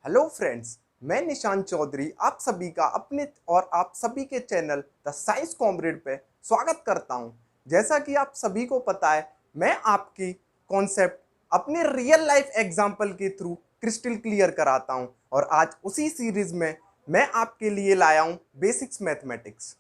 Hello friends, मैं निशान चौधरी आप सभी का अपने और आप सभी के चैनल द साइंस कॉमरेड पे स्वागत करता हूं। जैसा कि आप सभी को पता है, मैं आपकी कॉन्सेप्ट अपने रियल लाइफ एग्जाम्पल के थ्रू क्रिस्टल क्लियर कराता हूं और आज उसी सीरीज में मैं आपके लिए लाया हूं बेसिक्स मैथमेटिक्स।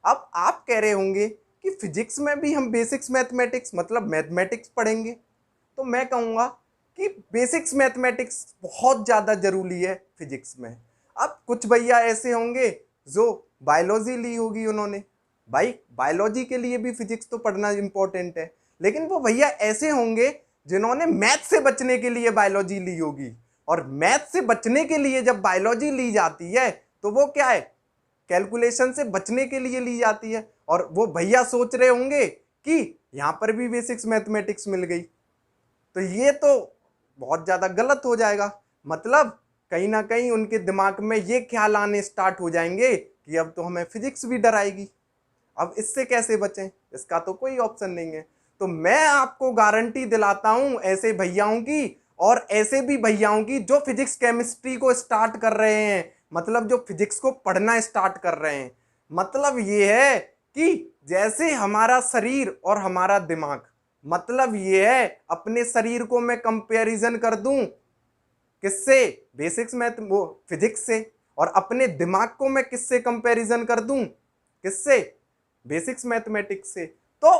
अब आप कह रहे होंगे कि फिजिक्स में भी हम बेसिक्स मैथमेटिक्स मतलब मैथमेटिक्स पढ़ेंगे, तो मैं कहूँगा कि बेसिक्स मैथमेटिक्स बहुत ज़्यादा ज़रूरी है फिजिक्स में। अब कुछ भैया ऐसे होंगे जो बायोलॉजी ली होगी उन्होंने, भाई बायोलॉजी के लिए भी फिजिक्स तो पढ़ना इम्पोर्टेंट है, लेकिन वो भैया ऐसे होंगे जिन्होंने मैथ से बचने के लिए बायोलॉजी ली होगी। और मैथ से बचने के लिए जब बायोलॉजी ली जाती है तो वो क्या है, कैलकुलेशन से बचने के लिए ली जाती है। और वो भैया सोच रहे होंगे कि यहाँ पर भी बेसिक्स मैथमेटिक्स मिल गई, तो ये तो बहुत ज़्यादा गलत हो जाएगा। मतलब कहीं ना कहीं उनके दिमाग में ये ख्याल आने स्टार्ट हो जाएंगे कि अब तो हमें फिजिक्स भी डराएगी। अब इससे कैसे बचें, इसका तो कोई ऑप्शन नहीं है। तो मैं आपको गारंटी दिलाता हूं ऐसे भैयाओं की और ऐसे भी भैयाओं की जो फिजिक्स केमिस्ट्री को स्टार्ट कर रहे हैं, मतलब जो फिजिक्स को पढ़ना स्टार्ट कर रहे हैं। मतलब ये है कि जैसे हमारा शरीर और हमारा दिमाग, मतलब ये है अपने शरीर को मैं कंपैरिजन कर दूं किससे, बेसिक्स मैथ वो फिजिक्स से, और अपने दिमाग को मैं किससे कंपैरिजन कर दूं, किससे, बेसिक्स मैथमेटिक्स से। तो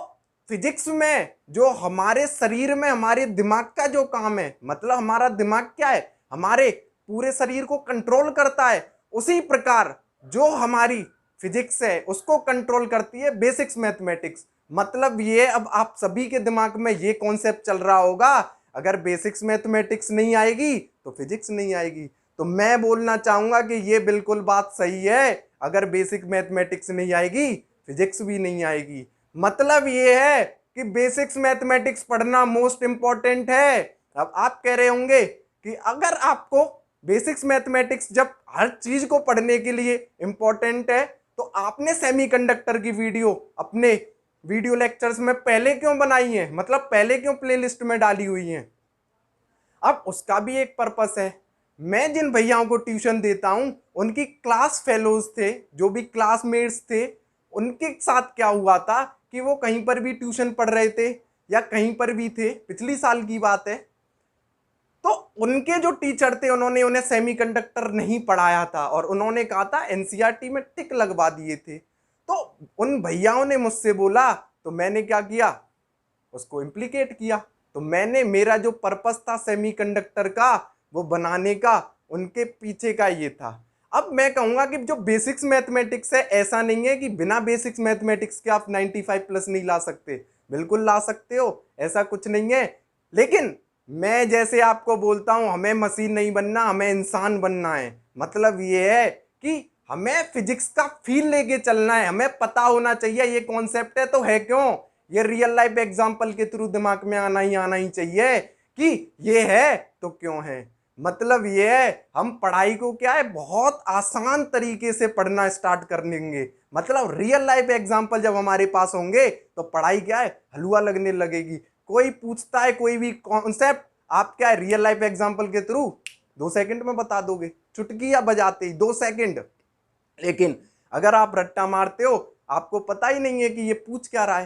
फिजिक्स में जो हमारे शरीर में हमारे दिमाग का जो काम है, मतलब हमारा दिमाग क्या है, हमारे पूरे शरीर को कंट्रोल करता है, उसी प्रकार जो हमारी फिजिक्स है उसको कंट्रोल करती है बेसिक्स मैथमेटिक्स। मतलब ये अब आप सभी के दिमाग में ये कॉन्सेप्ट चल रहा होगा, अगर बेसिक्स मैथमेटिक्स नहीं आएगी तो फिजिक्स नहीं आएगी। तो मैं बोलना चाहूंगा कि ये बिल्कुल बात सही है, अगर बेसिक मैथमेटिक्स नहीं आएगी फिजिक्स भी नहीं आएगी। मतलब ये है कि बेसिक्स मैथमेटिक्स पढ़ना मोस्ट इंपॉर्टेंट है। अब आप कह रहे होंगे कि अगर आपको बेसिक्स मैथमेटिक्स जब हर चीज को पढ़ने के लिए इंपॉर्टेंट है, तो आपने सेमीकंडक्टर की वीडियो अपने वीडियो लेक्चर्स में पहले क्यों बनाई है, मतलब पहले क्यों प्लेलिस्ट में डाली हुई है। अब उसका भी एक पर्पस है। मैं जिन भैयाओं को ट्यूशन देता हूं उनकी क्लास फेलोज थे, जो भी क्लासमेट्स थे, उनके साथ क्या हुआ था कि वो कहीं पर भी ट्यूशन पढ़ रहे थे या कहीं पर भी थे, पिछली साल की बात है, तो उनके जो टीचर थे उन्होंने उन्हें सेमीकंडक्टर नहीं पढ़ाया था और उन्होंने कहा था एनसीईआरटी में टिक लगवा दिए थे। तो उन भैयाओं ने मुझसे बोला, तो मैंने क्या किया, उसको इम्प्लीकेट किया। तो मैंने, मेरा जो पर्पस था सेमीकंडक्टर का वो बनाने का, उनके पीछे का ये था। अब मैं कहूंगा कि जो बेसिक्स मैथमेटिक्स है, ऐसा नहीं है कि बिना बेसिक्स मैथमेटिक्स के आप 95 प्लस नहीं ला सकते, बिल्कुल ला सकते हो, ऐसा कुछ नहीं है। लेकिन मैं जैसे आपको बोलता हूं, हमें मशीन नहीं बनना, हमें इंसान बनना है। मतलब ये है कि हमें फिजिक्स का फील लेके चलना है, हमें पता होना चाहिए ये कॉन्सेप्ट है तो है क्यों, ये रियल लाइफ एग्जांपल के थ्रू दिमाग में आना ही चाहिए कि ये है तो क्यों है। मतलब ये है, हम पढ़ाई को क्या है बहुत आसान तरीके से पढ़ना स्टार्ट कर देंगे। मतलब रियल लाइफ एग्जांपल जब हमारे पास होंगे तो पढ़ाई क्या है हलवा लगने लगेगी। कोई पूछता है कोई भी कॉन्सेप्ट, आप क्या है रियल लाइफ एग्जांपल के थ्रू 2 सेकंड में बता दोगे, चुटकी या बजाते ही 2 सेकंड। लेकिन अगर आप रट्टा मारते हो, आपको पता ही नहीं है कि ये पूछ क्या रहा है।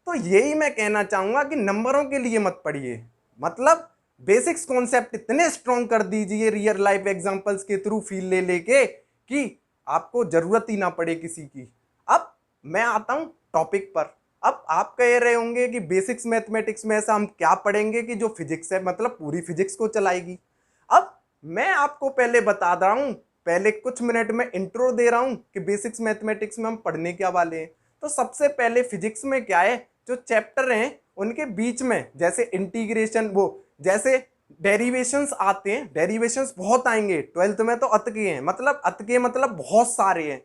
तो यही मैं कहना चाहूंगा कि नंबरों के लिए मत पढ़िए, मतलब बेसिक्स कॉन्सेप्ट इतने स्ट्रॉन्ग कर दीजिए रियल लाइफ एग्जांपल्स के थ्रू फील ले लेके कि आपको जरूरत ही ना पड़े किसी की। अब मैं आता हूं टॉपिक पर। अब आप कह रहे होंगे कि बेसिक्स मैथमेटिक्स में ऐसा हम क्या पढ़ेंगे कि जो फिजिक्स है मतलब पूरी फिजिक्स को चलाएगी। अब मैं आपको पहले बता रहा हूं, पहले कुछ मिनट में इंट्रो दे रहा हूं कि बेसिक्स मैथमेटिक्स में हम पढ़ने क्या वाले हैं। तो सबसे पहले फिजिक्स में क्या है, जो चैप्टर हैं उनके बीच में जैसे इंटीग्रेशन, वो जैसे डेरिवेशंस आते हैं, डेरिवेशंस बहुत आएंगे 12th में, तो अतके हैं, मतलब अतके मतलब बहुत सारे हैं।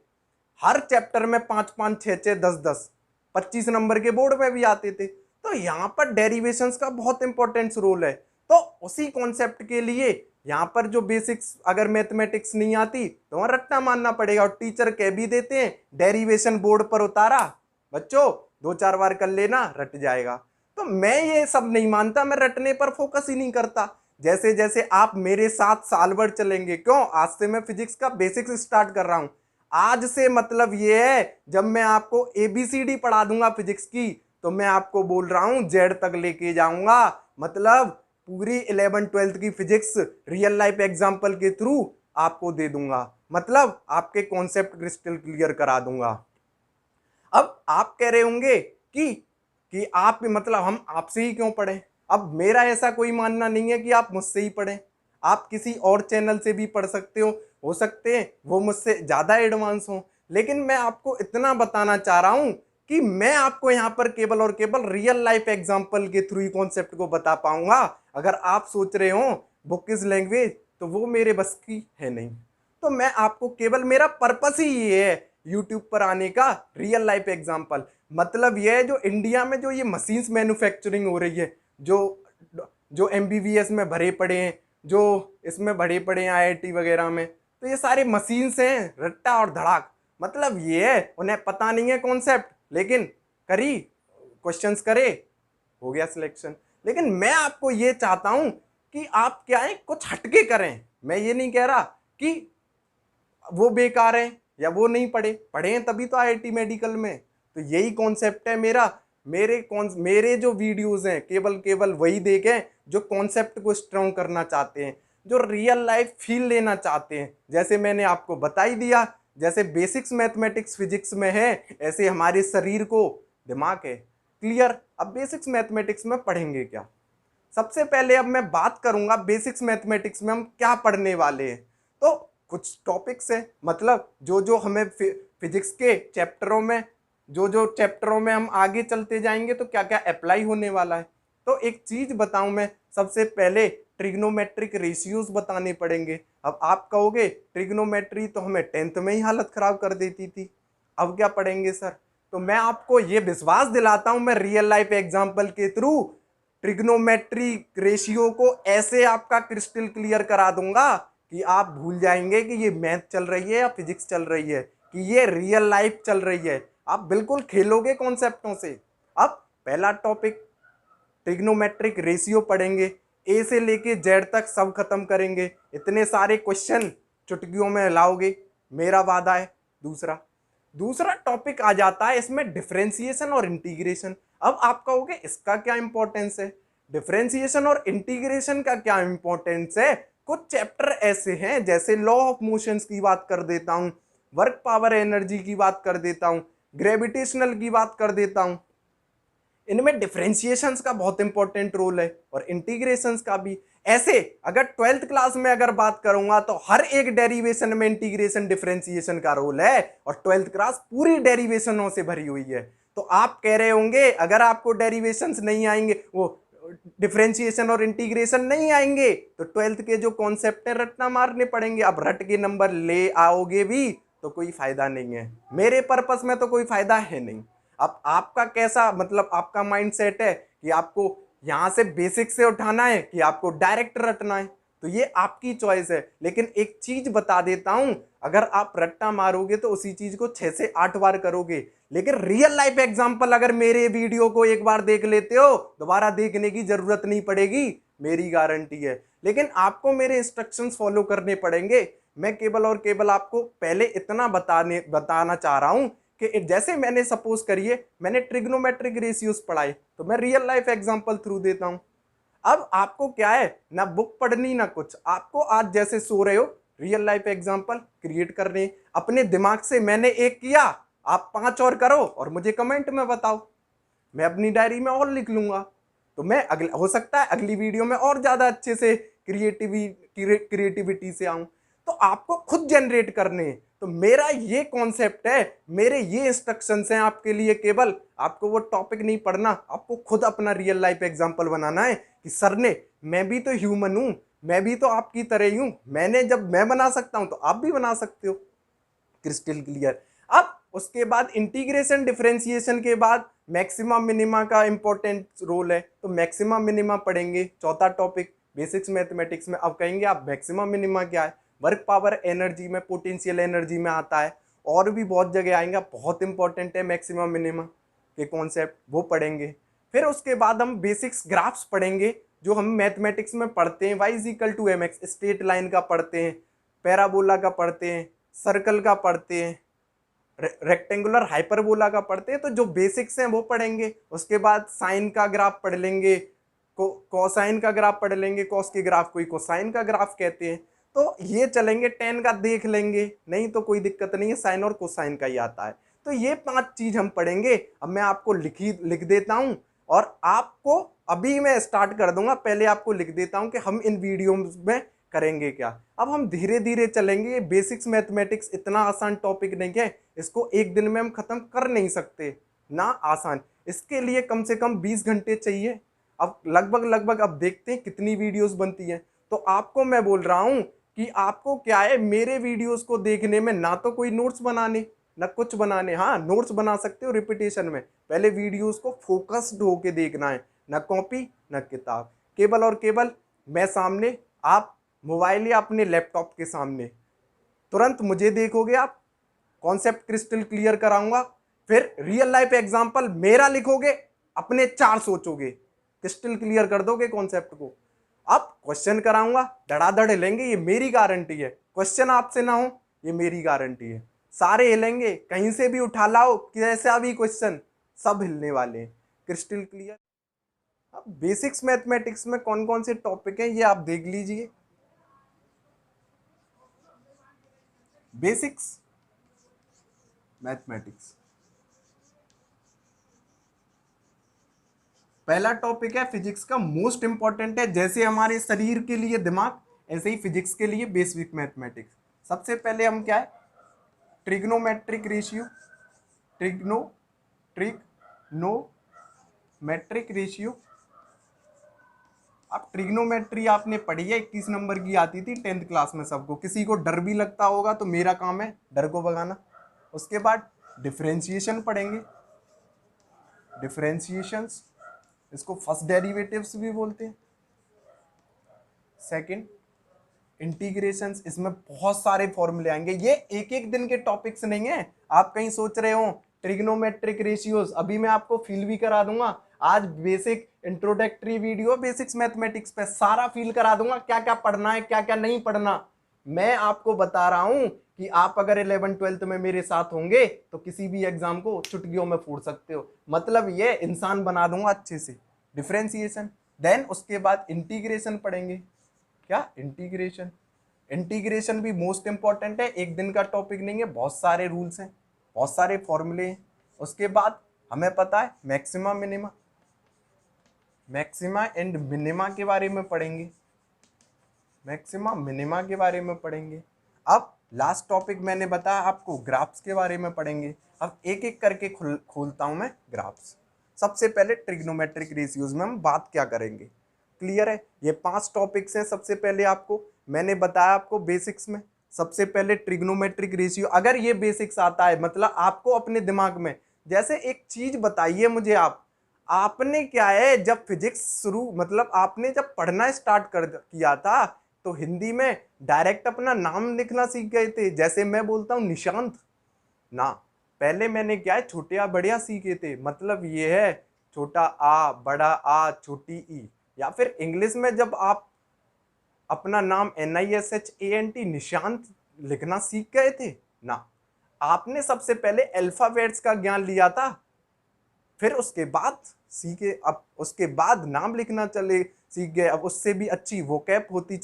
हर चैप्टर में 5 5 6 6 10 10 25 नंबर के बोर्ड में भी आते थे। तो यहाँ पर डेरिवेशंस का बहुत इंपॉर्टेंस रोल है। तो उसी कॉन्सेप्ट के लिए यहाँ पर जो बेसिक्स अगर मैथमेटिक्स नहीं आती तो वहां रट्टा मारना पड़ेगा, और टीचर कह भी देते हैं डेरिवेशन बोर्ड पर उतारा बच्चों 2 4 बार कर लेना रट जाएगा। तो मैं ये सब नहीं मानता, मैं रटने पर फोकस ही नहीं करता। जैसे जैसे आप मेरे साथ साल भर चलेंगे, क्यों, आज से मैं फिजिक्स का बेसिक्स स्टार्ट कर रहा हूं। आज से मतलब ये है, जब मैं आपको ABCD पढ़ा दूंगा फिजिक्स की, तो मैं आपको बोल रहा हूं जेड तक लेके जाऊंगा। मतलब पूरी 11th-12th की फिजिक्स रियल लाइफ एग्जाम्पल के थ्रू आपको दे दूंगा, मतलब आपके कॉन्सेप्ट क्रिस्टल क्लियर करा दूंगा। अब आप कह रहे होंगे कि आप मतलब हम आपसे ही क्यों पढ़ें। अब मेरा ऐसा कोई मानना नहीं है कि आप मुझसे ही पढ़ें, आप किसी और चैनल से भी पढ़ सकते हो सकते हैं वो मुझसे ज़्यादा एडवांस हो। लेकिन मैं आपको इतना बताना चाह रहा हूं कि मैं आपको यहाँ पर केवल और केवल रियल लाइफ एग्जाम्पल के थ्रू ही कॉन्सेप्ट को बता पाऊंगा। अगर आप सोच रहे हो बुक इज लैंग्वेज, तो वो मेरे बस की है नहीं। तो मैं आपको केवल, मेरा पर्पस ही ये है यूट्यूब पर आने का, रियल लाइफ एग्जांपल। मतलब ये है जो इंडिया में जो ये मशीन्स मैन्युफैक्चरिंग हो रही है, जो जो MBBS में भरे पड़े हैं, जो इसमें भरे पड़े हैं IIT वगैरह में, तो ये सारे मशीन्स हैं, रट्टा और धड़ाक। मतलब ये है उन्हें पता नहीं है कॉन्सेप्ट, लेकिन करी क्वेश्चंस करे, हो गया सिलेक्शन। लेकिन मैं आपको ये चाहता हूं कि आप क्या है, कुछ हटके करें। मैं ये नहीं कह रहा कि वो बेकार है या वो नहीं पढ़े, पढ़े हैं तभी तो IIT मेडिकल में। तो यही कॉन्सेप्ट है मेरा। मेरे जो वीडियोस हैं केवल केवल वही देखें जो कॉन्सेप्ट को स्ट्रॉन्ग करना चाहते हैं, जो रियल लाइफ फील लेना चाहते हैं। जैसे मैंने आपको बता ही दिया, जैसे बेसिक्स मैथमेटिक्स फिजिक्स में है, ऐसे हमारे शरीर को दिमाग है। क्लियर। अब बेसिक्स मैथमेटिक्स में पढ़ेंगे क्या। सबसे पहले अब मैं बात करूंगा बेसिक्स मैथमेटिक्स में हम क्या पढ़ने वाले हैं। तो कुछ टॉपिक्स है, मतलब जो जो हमें फिजिक्स के चैप्टरों में, जो जो चैप्टरों में हम आगे चलते जाएंगे तो क्या क्या अप्लाई होने वाला है। तो एक चीज बताऊं मैं, सबसे पहले ट्रिग्नोमेट्रिक रेशियोज बताने पड़ेंगे। अब आप कहोगे ट्रिग्नोमेट्री तो हमें 10th में ही हालत खराब कर देती थी, अब क्या पढ़ेंगे सर। तो मैं आपको ये विश्वास दिलाता हूं, मैं रियल लाइफ एग्जाम्पल के थ्रू ट्रिग्नोमेट्री रेशियो को ऐसे आपका क्रिस्टल क्लियर करा दूंगा कि आप भूल जाएंगे कि ये मैथ चल रही है या फिजिक्स चल रही है, कि ये रियल लाइफ चल रही है। आप बिल्कुल खेलोगे कॉन्सेप्टों से। अब पहला टॉपिक ट्रिग्नोमेट्रिक रेशियो पढ़ेंगे, A से लेके Z तक सब खत्म करेंगे। इतने सारे क्वेश्चन चुटकियों में लाओगे, मेरा वादा है। दूसरा दूसरा टॉपिक आ जाता है इसमें डिफरेंशिएशन और इंटीग्रेशन। अब आप कहोगे इसका क्या इंपॉर्टेंस है, डिफरेंशिएशन और इंटीग्रेशन का क्या इंपॉर्टेंस है। कुछ चैप्टर ऐसे हैं, जैसे लॉ ऑफ मोशंस की बात कर देता हूं, वर्क पावर एनर्जी की बात कर देता हूं, ग्रेविटेशनल की बात कर देता हूं। इनमें डिफरेंशिएशंस का बहुत इंपॉर्टेंट रोल है और इंटीग्रेशंस का भी। ऐसे अगर 12th क्लास में अगर बात करूंगा तो हर एक डेरिवेशन में इंटीग्रेशन डिफरेंशिएशन का रोल है, और 12th क्लास पूरी डेरिवेशनों से भरी हुई है। तो आप कह रहे होंगे अगर आपको डेरिवेशंस नहीं आएंगे, वो डिफरेंशिएशन और इंटीग्रेशन नहीं आएंगे, तो 12th के जो कॉन्सेप्ट है रटना मारने पड़ेंगे। अब रट के नंबर ले आओगे भी तो कोई फायदा नहीं है, मेरे पर्पस में तो कोई फायदा है नहीं। अब आपका कैसा, मतलब आपका माइंडसेट है कि आपको यहां से बेसिक से उठाना है कि आपको डायरेक्ट रटना है, तो ये आपकी चॉइस है। लेकिन एक चीज बता देता हूं, अगर आप रट्टा मारोगे तो उसी चीज को 6 से 8 बार करोगे। लेकिन रियल लाइफ एग्जांपल अगर मेरे वीडियो को एक बार देख लेते हो, दोबारा देखने की जरूरत नहीं पड़ेगी, मेरी गारंटी है। लेकिन आपको मेरे इंस्ट्रक्शंस फॉलो करने पड़ेंगे। मैं केवल और केवल आपको पहले इतना बताना चाह रहा हूं कि जैसे मैंने सपोज करिए मैंने ट्रिग्नोमेट्रिक रेशियोज पढ़ाए, तो मैं रियल लाइफ एग्जांपल थ्रू देता हूं। अब आपको क्या है, ना बुक पढ़नी ना कुछ, आपको आज जैसे सो रहे हो रियल लाइफ एग्जांपल क्रिएट करने अपने दिमाग से। मैंने एक किया, आप 5 और करो और मुझे कमेंट में बताओ, मैं अपनी डायरी में और लिख लूंगा। तो मैं अगला, हो सकता है अगली वीडियो में और ज्यादा अच्छे से क्रिएटिविटी से आऊं। तो आपको खुद जनरेट करने हैं। तो मेरा ये कॉन्सेप्ट है, मेरे ये इंस्ट्रक्शंस हैं आपके लिए। केवल आपको वो टॉपिक नहीं पढ़ना, आपको खुद अपना रियल लाइफ एग्जांपल बनाना है कि सर ने, मैं भी तो ह्यूमन हूं, मैं भी तो आपकी तरह ही हूं, मैंने जब मैं बना सकता हूं तो आप भी बना सकते हो। Crystal clear. अब उसके बाद इंटीग्रेशन डिफरेंशिएशन के बाद मैक्सिमा मिनिमा का इंपॉर्टेंट रोल है, तो मैक्सिमा मिनिमा पढ़ेंगे। चौथा टॉपिक बेसिक्स मैथमेटिक्स में। अब कहेंगे आप मैक्सिमा मिनिमा क्या है, वर्क पावर एनर्जी में, पोटेंशियल एनर्जी में आता है, और भी बहुत जगह आएंगे। बहुत इंपॉर्टेंट है मैक्सिमा मिनिमा के कॉन्सेप्ट, वो पढ़ेंगे। फिर उसके बाद हम बेसिक्स ग्राफ्स पढ़ेंगे, जो हम मैथमेटिक्स में पढ़ते हैं, Y is equal to M X, straight line का पढ़ते हैं, पैराबोला का पढ़ते हैं, सर्कल का पढ़ते हैं, रेक्टेंगुलर हाइपरबोला का पढ़ते हैं, तो जो बेसिक्स हैं वो पढ़ेंगे। उसके बाद साइन का ग्राफ पढ़ लेंगे, कोसाइन का ग्राफ पढ़ लेंगे, कॉस के ग्राफ को कोसाइन का ग्राफ कहते हैं। तो ये चलेंगे, टेन का देख लेंगे, नहीं तो कोई दिक्कत नहीं है, साइन और कोसाइन का ही आता है। तो ये 5 चीज हम पढ़ेंगे। अब मैं आपको लिख देता हूं और आपको अभी मैं स्टार्ट कर दूंगा। पहले आपको लिख देता हूं कि हम इन वीडियो में करेंगे क्या। अब हम धीरे धीरे चलेंगे। बेसिक्स मैथमेटिक्स इतना आसान टॉपिक नहीं है, इसको एक दिन में हम खत्म कर नहीं सकते ना, आसान। इसके लिए कम से कम 20 घंटे चाहिए। अब लगभग अब देखते हैं कितनी वीडियोस बनती हैं। तो आपको मैं बोल रहा हूं कि आपको क्या है, मेरे वीडियोस को देखने में ना तो कोई नोट्स बनाने ना कुछ बनाने। हाँ, नोट्स बना सकते हो रिपीटेशन में, पहले वीडियोस को फोकस्ड होके देखना है, ना कॉपी ना किताब, केवल और केवल मैं सामने, आप मोबाइल या अपने लैपटॉप के सामने तुरंत मुझे देखोगे आप, कॉन्सेप्ट क्रिस्टल क्लियर कराऊंगा, फिर रियल लाइफ एग्जांपल मेरा लिखोगे, अपने 4 सोचोगे, क्रिस्टल क्लियर कर दोगे कॉन्सेप्ट को। अब क्वेश्चन कराऊंगा, धड़ाधड़ हिलेंगे, ये मेरी गारंटी है। क्वेश्चन आपसे ना हो, ये मेरी गारंटी है। सारे हिलेंगे, कहीं से भी उठा लाओ, कैसा भी क्वेश्चन, सब हिलने वाले हैं, क्रिस्टल क्लियर। अब बेसिक्स मैथमेटिक्स में कौन कौन से टॉपिक हैं ये आप देख लीजिए। बेसिक्स मैथमेटिक्स, पहला टॉपिक है फिजिक्स का, मोस्ट इंपॉर्टेंट है। जैसे हमारे शरीर के लिए दिमाग, ऐसे ही फिजिक्स के लिए बेसिक मैथमेटिक्स। सबसे पहले हम क्या है, ट्रिग्नोमेट्रिक रेशियो, ट्रिग्नोमेट्रिक रेशियो। अब ट्रिग्नोमेट्री आपने पढ़ी है, 21 नंबर की आती थी 10th क्लास में सबको। किसी को डर भी लगता होगा तो मेरा काम है डर को भगाना। उसके बाद डिफरेंशिएशन पढ़ेंगे, डिफरेंशिएशंस, इसको फर्स्ट डेरिवेटिव्स भी बोलते हैं। सेकंड इंटीग्रेशंस, इसमें बहुत सारे फॉर्मूले आएंगे। ये एक एक दिन के टॉपिक्स नहीं है। आप कहीं सोच रहे हो ट्रिग्नोमेट्रिक रेशियोज, अभी मैं आपको फील भी करा दूंगा। आज basic introductory video basics mathematics पे सारा फील करा दूंगा, क्या क्या पढ़ना है क्या क्या नहीं पढ़ना। मैं आपको बता रहा हूं कि आप अगर 11th 12th में मेरे साथ होंगे तो किसी भी एग्जाम को चुटकियों में फोड़ सकते हो। मतलब ये इंसान बना दूंगा अच्छे से। डिफरेंशिएशन, देन उसके बाद इंटीग्रेशन पढ़ेंगे। क्या इंटीग्रेशन, इंटीग्रेशन भी मोस्ट इंपॉर्टेंट है, एक दिन का टॉपिक नहीं है, बहुत सारे रूल्स हैं, बहुत सारे फॉर्मूले हैं। उसके बाद हमें पता है maxima minima, maxima and minima के बारे में पढ़ेंगे, मैक्सिमा मिनिमा के बारे में पढ़ेंगे। अब लास्ट टॉपिक मैंने बताया आपको, ग्राफ्स के बारे में पढ़ेंगे। अब एक एक करके खोलता हूं मैं ग्राफ्स। सबसे पहले ट्रिग्नोमेट्रिक रेशियोज में हम बात क्या करेंगे, क्लियर है। ये 5 टॉपिक्स हैं। सबसे पहले आपको मैंने बताया, आपको बेसिक्स में सबसे पहले ट्रिग्नोमेट्रिक रेशियो। अगर ये बेसिक्स आता है मतलब आपको अपने दिमाग में, जैसे एक चीज बताइए मुझे, आपने क्या है जब फिजिक्स शुरू, मतलब आपने जब पढ़ना स्टार्ट कर किया था तो हिंदी में डायरेक्ट अपना नाम लिखना सीख गए थे। जैसे मैं बोलता हूं निशांत ना, पहले मैंने क्या है छोटे बढ़िया सीखे थे। मतलब ये है छोटा आ बड़ा आ छोटी ई, या फिर इंग्लिश में जब आप अपना नाम NISHANT निशांत लिखना सीख गए थे ना, आपने सबसे पहले अल्फाबेट्स का ज्ञान लिया था, फिर उसके बाद सीखे, अब उसके बाद नाम लिखना चले सीख गए। अब उससे भी अच्छी वोकैब होती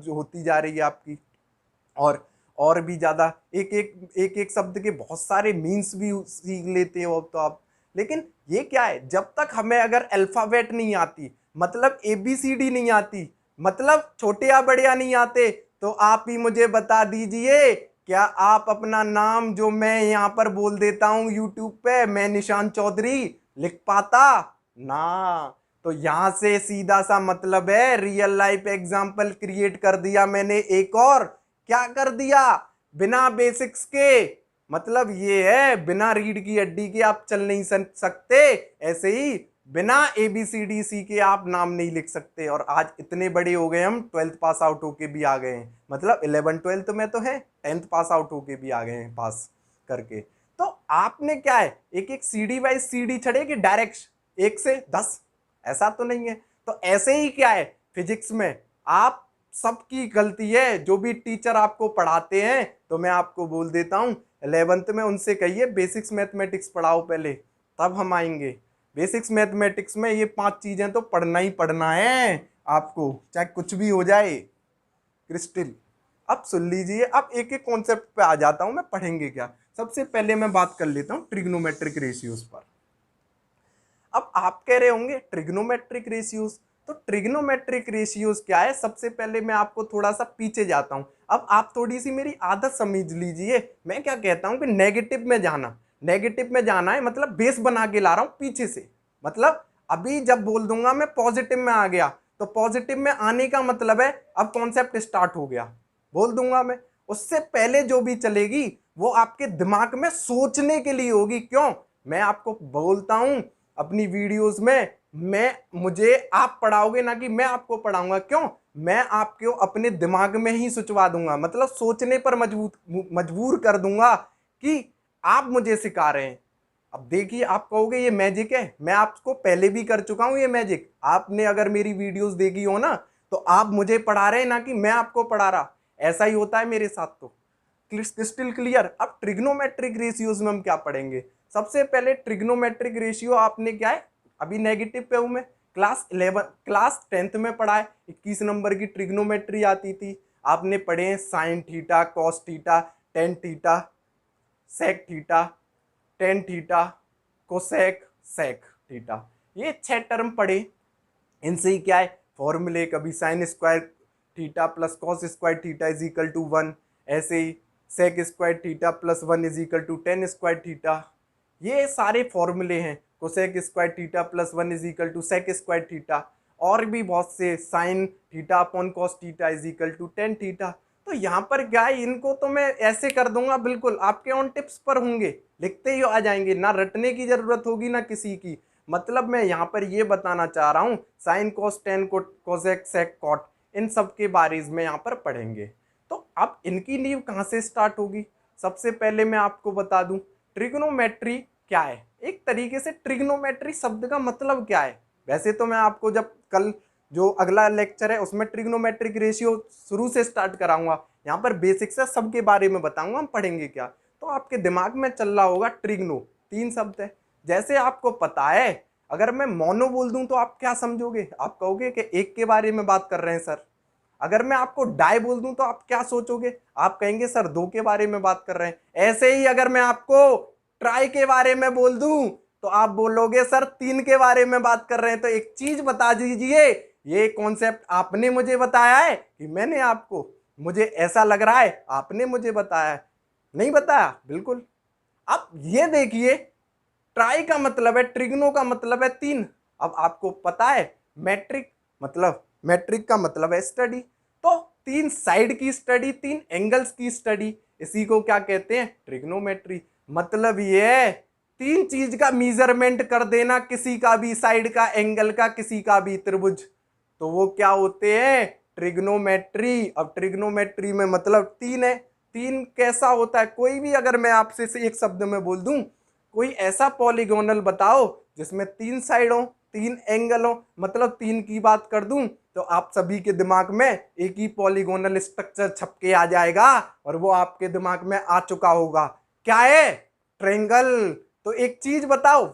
होती जा रही है आपकी, और भी ज़्यादा एक शब्द के बहुत सारे मीन्स भी सीख लेते हो अब तो आप। लेकिन ये क्या है, जब तक हमें अगर अल्फाबेट नहीं आती, मतलब ABCD नहीं आती, मतलब छोटे या बड़े नहीं आते, तो आप ही मुझे बता दीजिए, क्या आप अपना नाम जो मैं यहाँ पर बोल देता हूँ यूट्यूब पे, मैं निशांत चौधरी, लिख पाता ना। तो यहां से सीधा सा मतलब है, रियल लाइफ एग्जाम्पल क्रिएट कर दिया मैंने एक और। क्या कर दिया, बिना बेसिक्स के, मतलब ये है बिना रीढ़ की हड्डी के आप चल नहीं सकते, ऐसे ही बिना ABCD सीखे आप नाम नहीं लिख सकते। और आज इतने बड़े हो गए, हम 12th पास आउट होके भी आ गए हैं, मतलब 11th 12th में तो है, 10th पास आउट होके भी आ गए हैं पास करके। तो आपने क्या है, एक एक सीढ़ी वाइज सीढ़ी चढ़ेगी डायरेक्ट 1 से 10, ऐसा तो नहीं है। तो ऐसे ही क्या है फिजिक्स में, आप सबकी गलती है। जो भी टीचर आपको पढ़ाते हैं, तो मैं आपको बोल देता हूँ 11th में उनसे कहिए बेसिक्स मैथमेटिक्स पढ़ाओ पहले, तब हम आएंगे। बेसिक्स मैथमेटिक्स में ये 5 चीजें तो पढ़ना ही पढ़ना है आपको, चाहे कुछ भी हो जाए। क्रिस्टल, अब सुन लीजिए, अब एक एक कॉन्सेप्ट पे आ जाता हूं मैं, पढ़ेंगे क्या। सबसे पहले मैं बात कर लेता हूं ट्रिग्नोमेट्रिक रेशियोज पर। अब आप कह रहे होंगे ट्रिग्नोमेट्रिक रेशियोज, तो ट्रिग्नोमेट्रिक रेशियोज क्या है। सबसे पहले मैं आपको थोड़ा सा पीछे जाता हूं। अब आप थोड़ी सी मेरी आदत समझ लीजिए। मैं क्या कहता हूं कि नेगेटिव में जाना, नेगेटिव में जाना है मतलब बेस बना के ला रहा हूं पीछे से। मतलब अभी जब बोल दूंगा मैं पॉजिटिव में आ गया, तो पॉजिटिव में आने का मतलब है अब कॉन्सेप्ट स्टार्ट हो गया, बोल दूंगा मैं। उससे पहले जो भी चलेगी वो आपके दिमाग में सोचने के लिए होगी। क्यों, मैं आपको बोलता हूं अपनी वीडियोस में, मुझे आप पढ़ाओगे ना कि मैं आपको पढ़ाऊंगा। क्यों, मैं आपको अपने दिमाग में ही सोचवा दूंगा, मतलब सोचने पर मजबूर कर दूंगा कि आप मुझे सिखा रहे हैं। अब देखिए, आप कहोगे ये मैजिक है, मैं आपको पहले भी कर चुका हूं ये मैजिक। आपने अगर मेरी वीडियोस देखी हो ना, तो आप मुझे पढ़ा रहे हैं ना कि मैं आपको पढ़ा रहा। ऐसा ही होता है मेरे साथ। तो क्रिस्टल क्लियर। अब ट्रिग्नोमेट्रिक रेशियोज में हम क्या पढ़ेंगे। सबसे पहले ट्रिग्नोमेट्रिक रेशियो आपने क्या है, अभी नेगेटिव पे हूं मैं, क्लास 10th में पढ़ा है। 21 नंबर की ट्रिग्नोमेट्री आती थी। आपने पढ़े हैं sine theta, cos theta, tan theta, sec theta, tan theta, cosec, sec theta, ये 6 टर्म पढ़े। इनसे ही क्या है फॉर्मूले, कभी sine square theta plus cos square theta is equal to 1, ऐसे ही sec square theta plus 1 is equal to tan square theta. ये सारे फॉर्मूले हैं। Cosec square theta plus 1 is equal to sec square theta, और भी बहुत से, sine theta upon cos theta is equal to tan theta. तो यहाँ पर क्या है, इनको तो मैं ऐसे कर दूंगा, बिल्कुल आपके ऑन टिप्स पर होंगे, लिखते ही आ जाएंगे, ना रटने की जरूरत होगी ना किसी की। मतलब मैं यहाँ पर ये बताना चाह रहा हूँ, sine cos tan cosec sec cot, इन सब के बारे में यहाँ पर पढ़ेंगे। तो अब इनकी नींव कहाँ से स्टार्ट होगी। सबसे पहले मैं आपको बता दूं ट्रिग्नोमेट्री क्या है। एक तरीके से ट्रिग्नोमेट्री शब्द का मतलब क्या है। वैसे तो मैं आपको जब कल जो अगला लेक्चर है उसमें ट्रिग्नोमेट्रिक रेशियो शुरू से स्टार्ट कराऊंगा, यहाँ पर बेसिक से सबके बारे में बताऊंगा हम पढ़ेंगे क्या। तो आपके दिमाग में चल रहा होगा ट्रिग्नो 3 शब्द है। जैसे आपको पता है, अगर मैं मोनो बोल दूं तो आप क्या समझोगे, आप कहोगे कि एक के बारे में बात कर रहे हैं सर। अगर मैं आपको डाई बोल दूं तो आप क्या सोचोगे, आप कहेंगे सर 2 के बारे में बात कर रहे हैं। ऐसे ही अगर मैं आपको ट्राई के बारे में बोल दूं तो आप बोलोगे सर 3 के बारे में बात कर रहे हैं। तो एक चीज बता दीजिए, ये कॉन्सेप्ट आपने मुझे बताया है कि मैंने आपको, मुझे ऐसा लग रहा है आपने मुझे बताया है, नहीं बताया बिल्कुल। अब ये देखिए, ट्राई का मतलब है, ट्रिग्नो का मतलब है 3। अब आपको पता है मैट्रिक, मतलब मैट्रिक का मतलब है स्टडी। तो 3 साइड की स्टडी, 3 एंगल्स की स्टडी, इसी को क्या कहते हैं ट्रिग्नोमेट्री। मतलब ये है 3 चीज का मेजरमेंट कर देना, किसी का भी साइड का, एंगल का, किसी का भी त्रिभुज, तो वो क्या होते हैं ट्रिग्नोमेट्री। अब ट्रिग्नोमेट्री में मतलब 3 है। 3 कैसा होता है, कोई भी अगर मैं आपसे से एक शब्द में बोल दूं, कोई ऐसा पॉलीगोनल बताओ जिसमें 3 साइड हो, 3 एंगल हो, मतलब 3 की बात कर दूं तो आप सभी के दिमाग में एक ही पॉलीगोनल स्ट्रक्चर छप के आ जाएगा, और वो आपके दिमाग में आ चुका होगा, क्या है ट्रायंगल। तो एक चीज बताओ,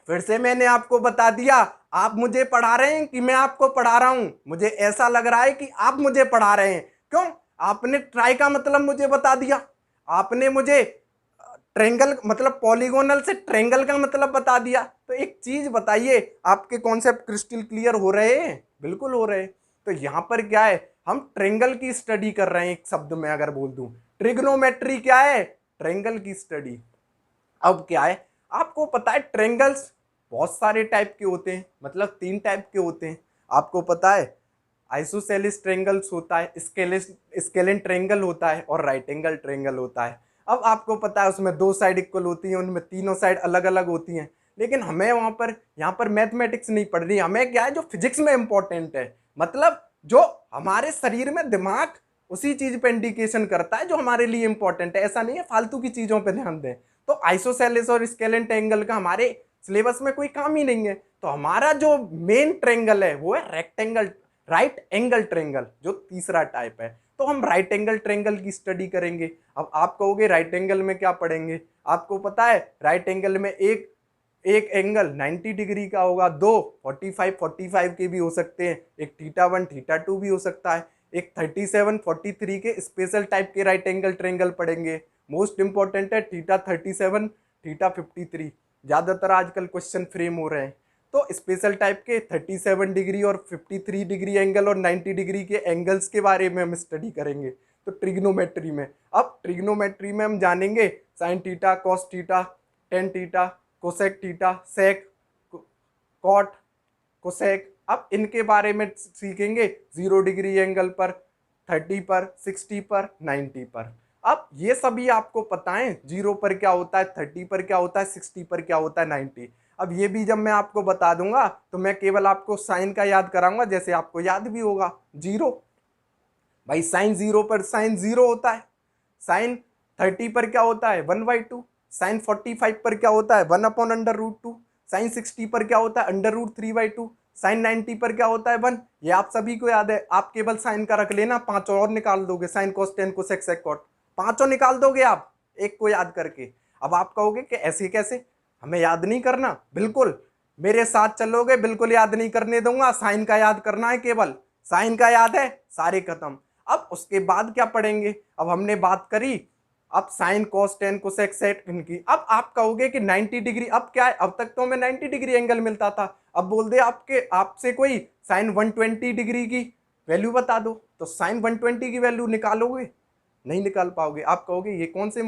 फिर से मैंने आपको बता दिया, आप मुझे पढ़ा रहे हैं कि मैं आपको पढ़ा रहा हूं। मुझे ऐसा लग रहा है कि आप मुझे पढ़ा रहे हैं। क्यों, आपने ट्राई का मतलब मुझे बता दिया, आपने मुझे ट्रेंगल मतलब पॉलीगोनल से ट्रेंगल का मतलब बता दिया। तो एक चीज बताइए, आपके कॉन्सेप्ट क्रिस्टल क्लियर हो रहे हैं, बिल्कुल हो रहे हैं। तो यहां पर क्या है, हम ट्रेंगल की स्टडी कर रहे हैं। एक शब्द में अगर बोल दूं, ट्रिग्नोमेट्री क्या है, ट्रेंगल की स्टडी। अब क्या है, आपको पता है ट्रेंगल्स बहुत सारे टाइप के होते हैं, मतलब 3 टाइप के होते हैं। आपको पता है आइसोसेलिस ट्रेंगल्स होता है, स्केलेन ट्रेंगल होता है, और राइट एंगल ट्रेंगल होता है। अब आपको पता है उसमें 2 साइड इक्वल होती हैं, उनमें तीनों साइड अलग अलग होती हैं। लेकिन हमें यहाँ पर मैथमेटिक्स नहीं पढ़ रही, हमें क्या है जो फिजिक्स में इंपॉर्टेंट है, मतलब जो हमारे शरीर में दिमाग उसी चीज पे इंडिकेशन करता है जो हमारे लिए इंपॉर्टेंट है। ऐसा नहीं है फालतू की चीजों पे ध्यान दें। तो आइसोसेलिस और स्केलेन ट्रायंगल का हमारे सिलेबस में कोई काम ही नहीं है। तो हमारा जो मेन ट्रेंगल है वो है रेक्टेंगल, राइट एंगल ट्रेंगल, जो तीसरा टाइप है। तो हम राइट एंगल ट्रेंगल की स्टडी करेंगे। अब आप कहोगे राइट एंगल में क्या पढ़ेंगे? आपको पता है राइट एंगल में एक एक एंगल 90 डिग्री का होगा, दो 45 के भी हो सकते हैं, एक θ1 θ2 भी हो सकता है, एक 37 43 के स्पेशल टाइप के राइट एंगल ट्रेंगल पढ़ेंगे। मोस्ट इंपॉर्टेंट है θ37 θ53, ज्यादातर आजकल क्वेश्चन फ्रेम हो रहे हैं। तो स्पेशल टाइप के 37 डिग्री और 53 डिग्री एंगल और 90 डिग्री के एंगल्स के बारे में हम स्टडी करेंगे। तो ट्रिग्नोमेट्री में, अब ट्रिग्नोमेट्री में हम जानेंगे sine theta, cos theta, tan theta, cosec theta, sec, cot, cosec. अब इनके बारे में सीखेंगे 0 डिग्री एंगल पर, 30 पर, 60 पर, 90 पर। अब ये सभी आपको पता है, 0 पर क्या होता है, 30 पर क्या होता है, 60 पर क्या होता है, 90। अब ये भी जब मैं आपको बता दूंगा तो मैं केवल आपको साइन का याद कराऊंगा, जैसे आपको याद भी होगा 0। भाई साइन 0 पर साइन 0 होता है, साइन 30 पर क्या होता है 1/2, साइन 45 पर क्या होता है 1/√2, साइन 60 पर क्या होता है √3/2, साइन 90 पर क्या होता है 1। ये आप सभी को याद है, आप केवल साइन का रख लेना, पांच और निकाल दोगे, sine cos tan cosec sec cot, पांचों निकाल दोगे आप एक को याद करके। अब आप कहोगे कि ऐसे कैसे, हमें याद नहीं करना? बिल्कुल मेरे साथ चलोगे, बिल्कुल याद नहीं करने दूंगा। साइन का याद करना है, केवल साइन का याद है, सारे खत्म। अब उसके बाद क्या पढ़ेंगे? अब हमने बात करी अब sine cos tan cosec sec इनकी। अब आप कहोगे कि 90 डिग्री, अब क्या है, अब तक तो हमें 90 डिग्री एंगल मिलता था, अब बोल दे आपसे कोई साइन 120 डिग्री की वैल्यू बता दो, तो साइन 120 की वैल्यू निकालोगे? नहीं निकाल पाओगे। आप कहोगे ये कौन से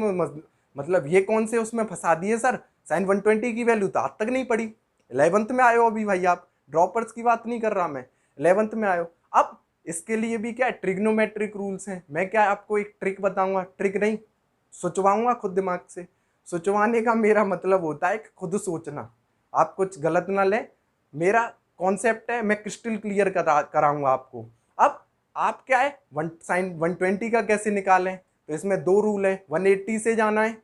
मतलब ये कौन से उसमें फंसा दिए सर, साइन 120 की वैल्यू तो आज तक नहीं पड़ी। 11th में आयो अभी भाई, आप ड्रॉपर्स की बात नहीं कर रहा मैं, 11th में आयो। अब इसके लिए भी क्या है, ट्रिग्नोमेट्रिक रूल्स हैं। मैं क्या आपको एक ट्रिक बताऊंगा, ट्रिक नहीं सोचवाऊंगा खुद दिमाग से। सोचवाने का मेरा मतलब होता है कि खुद सोचना, आप कुछ गलत ना लें। मेरा कॉन्सेप्ट है, मैं क्रिस्टल क्लियर कराऊंगा आपको। अब आप क्या है साइन 120 का कैसे निकालें? तो इसमें दो रूल है, 180 से जाना है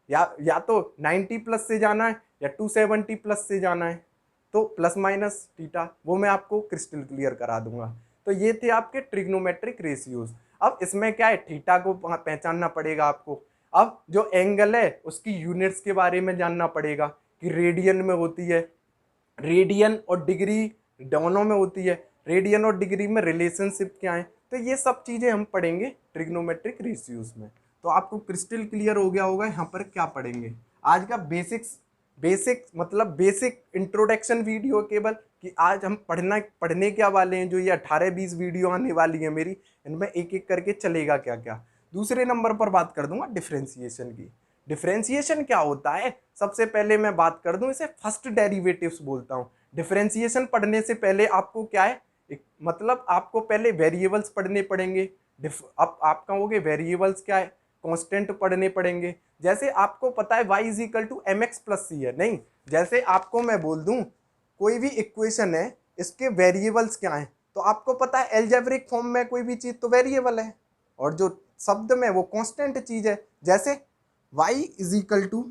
या तो 90 प्लस से जाना है या 270 प्लस से जाना है। तो प्लस माइनस थीटा वो मैं आपको क्रिस्टल क्लियर करा दूंगा। तो ये थे आपके ट्रिग्नोमेट्रिक रेशियोज। अब इसमें क्या है, थीटा को पहचानना पड़ेगा आपको। अब जो एंगल है उसकी यूनिट्स के बारे में जानना पड़ेगा कि रेडियन में होती है, रेडियन और डिग्री दोनों में होती है, रेडियन और डिग्री में रिलेशनशिप क्या है। तो ये सब चीज़ें हम पढ़ेंगे ट्रिग्नोमेट्रिक रेशियोज में। तो आपको क्रिस्टल क्लियर हो गया होगा यहाँ पर क्या पढ़ेंगे। आज का बेसिक मतलब बेसिक इंट्रोडक्शन वीडियो केवल, कि आज हम पढ़ने क्या वाले हैं। जो ये 18-20 वीडियो आने वाली है मेरी, इनमें एक एक करके चलेगा क्या क्या। दूसरे नंबर पर बात कर दूंगा डिफरेंशिएशन की। डिफरेंशिएशन क्या होता है, सबसे पहले मैं बात कर दूं, इसे फर्स्ट डेरिवेटिव्स बोलता हूं। डिफरेंशिएशन पढ़ने से पहले आपको क्या है, मतलब आपको पहले वेरिएबल्स पढ़ने पड़ेंगे। अब आप कहोगे वेरिएबल्स क्या है, कांस्टेंट पढ़ने पड़ेंगे। जैसे आपको पता है y = mx + c है, नहीं, जैसे आपको मैं बोल दूं कोई भी इक्वेशन है, इसके वेरिएबल्स क्या हैं, तो आपको पता है एल्जेब्रिक फॉर्म में कोई भी चीज़ तो वेरिएबल है, और जो शब्द में वो कांस्टेंट चीज़ है। जैसे y =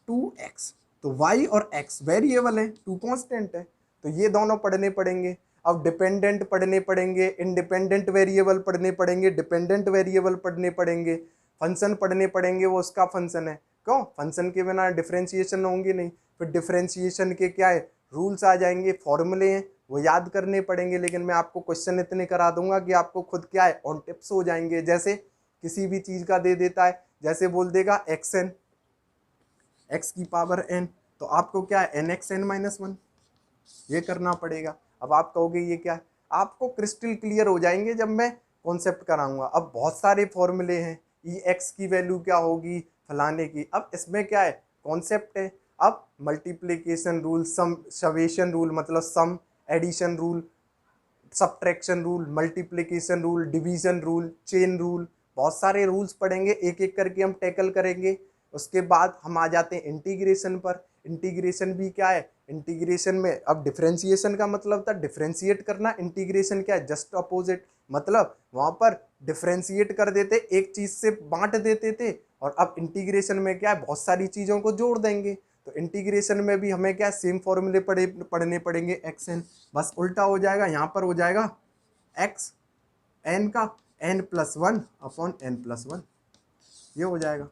2x, तो y और x वेरिएबल है, 2 कांस्टेंट है, तो ये दोनों पढ़ने पड़ेंगे। अब डिपेंडेंट पढ़ने पड़ेंगे, इंडिपेंडेंट वेरिएबल पढ़ने पड़ेंगे, डिपेंडेंट वेरिएबल पढ़ने पड़ेंगे, फंक्शन पढ़ने पड़ेंगे, वो उसका फंक्शन है, क्यों, फंक्शन के बिना डिफरेंशिएशन होंगे नहीं। फिर डिफरेंशिएशन के क्या है, रूल्स आ जाएंगे, फॉर्मूले हैं, वो याद करने पड़ेंगे। लेकिन मैं आपको क्वेश्चन इतने करा दूंगा कि आपको खुद क्या है ऑन टिप्स हो जाएंगे। जैसे किसी भी चीज़ का दे देता है, जैसे बोल देगा xn, x⁻n, तो आपको क्या है nxn-1 ये करना पड़ेगा। अब आप कहोगे ये क्या है, आपको क्रिस्टल क्लियर हो जाएंगे जब मैं कॉन्सेप्ट कराऊंगा। अब बहुत सारे फॉर्मूले हैं, x की वैल्यू क्या होगी फलाने की। अब इसमें क्या है, कॉन्सेप्ट है। अब मल्टीप्लिकेशन रूल, समेशन रूल मतलब sum, addition rule, subtraction rule, multiplication rule, division rule, chain rule, बहुत सारे रूल्स पढ़ेंगे, एक एक करके हम टैकल करेंगे। उसके बाद हम आ जाते हैं इंटीग्रेशन पर। इंटीग्रेशन भी क्या है, इंटीग्रेशन में अब डिफरेंशिएशन का मतलब था डिफरेंशिएट करना, इंटीग्रेशन क्या है, जस्ट अपोजिट। मतलब वहाँ पर डिफरेंशिएट कर देते, एक चीज़ से बांट देते थे, और अब इंटीग्रेशन में क्या है, बहुत सारी चीज़ों को जोड़ देंगे। तो इंटीग्रेशन में भी हमें क्या सेम फॉर्मूले पढ़ने पड़ेंगे, एक्स एन, बस उल्टा हो जाएगा, यहाँ पर हो जाएगा एक्स एन का n+1/n+1, ये हो जाएगा।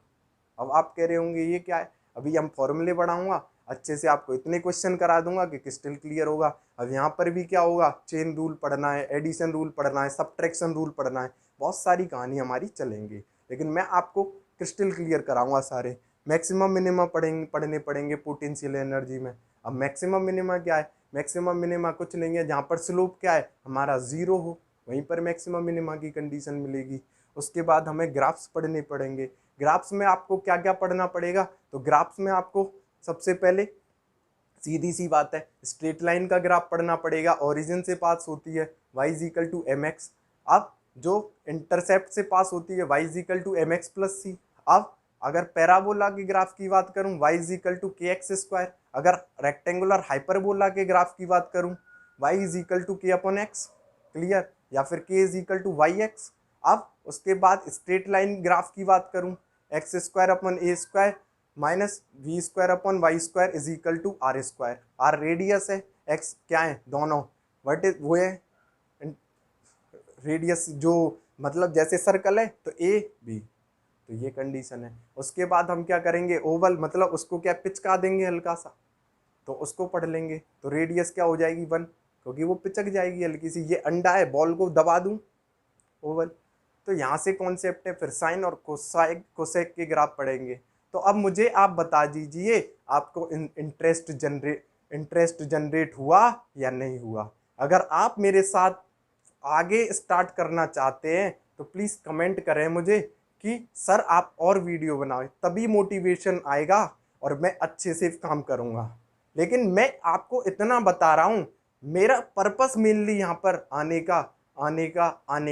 अब आप कह रहे होंगे ये क्या है, अभी हम फॉर्मूले बढ़ाऊंगा, अच्छे से आपको इतने क्वेश्चन करा दूंगा कि क्रिस्टल क्लियर होगा। अब यहाँ पर भी क्या होगा, चेन रूल पढ़ना है, एडिशन रूल पढ़ना है, सब्ट्रैक्शन रूल पढ़ना है, बहुत सारी कहानी हमारी चलेंगी, लेकिन मैं आपको क्रिस्टल क्लियर कराऊंगा सारे। मैक्सिमम मिनिमम पढ़ने पड़ेंगे पोटेंशियल एनर्जी में। अब मैक्सिमम मिनिमा क्या है, मैक्सिमम मिनिमा कुछ नहीं है, जहाँ पर स्लोप क्या है हमारा 0 हो, वहीं पर मैक्सिमम मिनिमा की कंडीशन मिलेगी। उसके बाद हमें ग्राफ्स पढ़ने पड़ेंगे। ग्राफ्स में आपको क्या क्या पढ़ना पड़ेगा, तो ग्राफ्स में आपको सबसे पहले सीधी सी बात है, स्ट्रेट लाइन का ग्राफ पढ़ना पड़ेगा, ओरिजिन से पास होती है y=mx। अब जो इंटरसेप्ट से पास होती है y=mx+c। अब अगर पैराबोला के ग्राफ की बात करूं y=kx²। अगर रेक्टेंगुलर हाइपरबोला के ग्राफ की बात करूं y=k/x, क्लियर, या फिर k=yx। अब उसके बाद स्ट्रेट लाइन ग्राफ की बात करूं x² minus v²/y² r radius है, x क्या है दोनों, वट इज वो है रेडियस, जो मतलब जैसे सर्कल है तो ए बी, तो ये कंडीशन है। उसके बाद हम क्या करेंगे, ओवल मतलब उसको क्या पिचका देंगे हल्का सा, तो उसको पढ़ लेंगे, तो रेडियस क्या हो जाएगी 1, क्योंकि वो पिचक जाएगी हल्की सी। ये अंडा है, बॉल को दबा दूं, ओवल। तो यहाँ से कॉन्सेप्ट है, फिर साइन और कोसेक के ग्राफ पढ़ेंगे। तो अब मुझे आप बता दीजिए आपको इंटरेस्ट जनरेट हुआ या नहीं हुआ। अगर आप मेरे साथ आगे स्टार्ट करना चाहते हैं तो प्लीज़ कमेंट करें मुझे कि सर आप और वीडियो बनाओ, तभी मोटिवेशन आएगा और मैं अच्छे से काम करूँगा। लेकिन मैं आपको इतना बता रहा हूँ, मेरा पर्पस मेनली यहाँ पर आने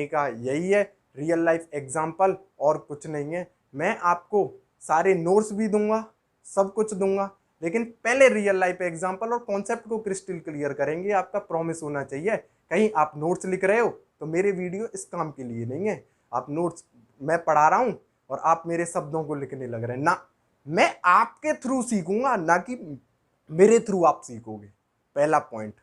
का यही है, रियल लाइफ एग्जाम्पल, और कुछ नहीं है। मैं आपको सारे नोट्स भी दूंगा, सब कुछ दूंगा, लेकिन पहले रियल लाइफ एग्जाम्पल और कॉन्सेप्ट को क्रिस्टल क्लियर करेंगे, आपका प्रॉमिस होना चाहिए। कहीं आप नोट्स लिख रहे हो तो मेरे वीडियो इस काम के लिए नहीं है। आप नोट्स मैं पढ़ा रहा हूँ और आप मेरे शब्दों को लिखने लग रहे हैं ना, मैं आपके थ्रू सीखूंगा, ना कि मेरे थ्रू आप सीखोगे। पहला पॉइंट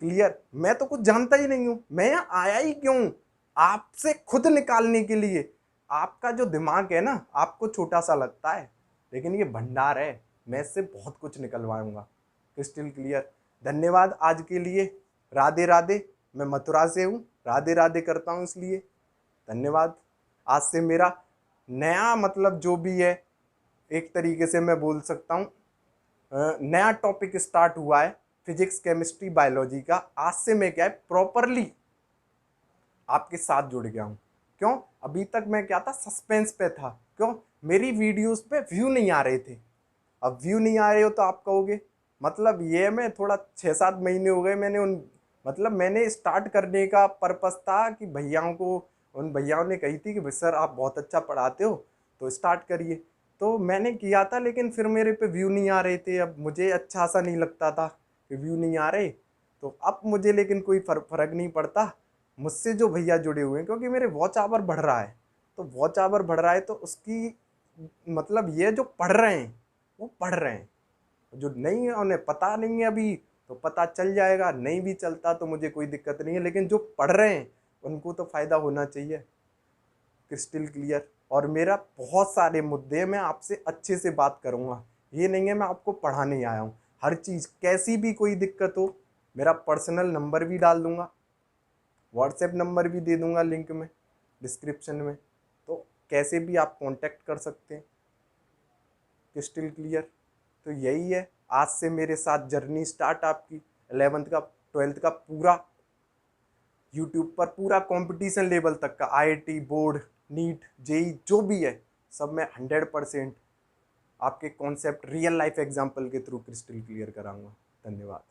क्लियर। मैं तो कुछ जानता ही नहीं हूं, मैं यहाँ आया ही क्यों, आपसे खुद निकालने के लिए। आपका जो दिमाग है ना, आपको छोटा सा लगता है, लेकिन ये भंडार है, मैं इससे बहुत कुछ निकलवाऊंगा। Crystal clear. धन्यवाद आज के लिए, राधे राधे। मैं मथुरा से हूँ, राधे राधे करता हूँ, इसलिए धन्यवाद। आज से मेरा नया मतलब जो भी है, एक तरीके से मैं बोल सकता हूँ नया टॉपिक स्टार्ट हुआ है, फिजिक्स केमिस्ट्री बायोलॉजी का। आज से मैं क्या है प्रॉपरली आपके साथ जुड़ गया हूँ। क्यों, अभी तक मैं क्या था, सस्पेंस पे था। क्यों, मेरी वीडियोस पे व्यू नहीं आ रहे थे। अब व्यू नहीं आ रहे हो तो आप कहोगे मतलब ये, मैं थोड़ा 6-7 महीने हो गए मैंने मैंने स्टार्ट करने का पर्पस था कि भैयाओं को, उन भैयाओं ने कही थी कि सर आप बहुत अच्छा पढ़ाते हो तो स्टार्ट करिए, तो मैंने किया था, लेकिन फिर मेरे पे व्यू नहीं आ रहे थे। अब मुझे अच्छा सा नहीं लगता था कि व्यू नहीं आ रहे, तो अब मुझे लेकिन कोई फर्क नहीं पड़ता मुझसे जो भैया जुड़े हुए हैं, क्योंकि मेरे वॉच आवर बढ़ रहा है। तो वॉच आवर बढ़ रहा है तो उसकी मतलब ये जो पढ़ रहे हैं वो पढ़ रहे हैं, जो नहीं है उन्हें पता नहीं है अभी तो पता चल जाएगा, नहीं भी चलता तो मुझे कोई दिक्कत नहीं है, लेकिन जो पढ़ रहे हैं उनको तो फ़ायदा होना चाहिए। Crystal clear. और मेरा बहुत सारे मुद्दे, मैं आपसे अच्छे से बात करूँगा, ये नहीं है मैं आपको पढ़ाने आया हूँ। हर चीज़ कैसी भी कोई दिक्कत हो, मेरा पर्सनल नंबर भी डाल दूँगा, व्हाट्सएप नंबर भी दे दूँगा लिंक में डिस्क्रिप्शन में, तो कैसे भी आप कांटेक्ट कर सकते हैं। Crystal clear. तो यही है, आज से मेरे साथ जर्नी स्टार्ट आपकी 11th का 12th का पूरा यूट्यूब पर पूरा कंपटीशन लेवल तक का, आईआईटी बोर्ड, नीट, जेई जो भी है, सब मैं 100% आपके कॉन्सेप्ट रियल लाइफ एग्जाम्पल के थ्रू क्रिस्टल क्लियर कराऊंगा। धन्यवाद।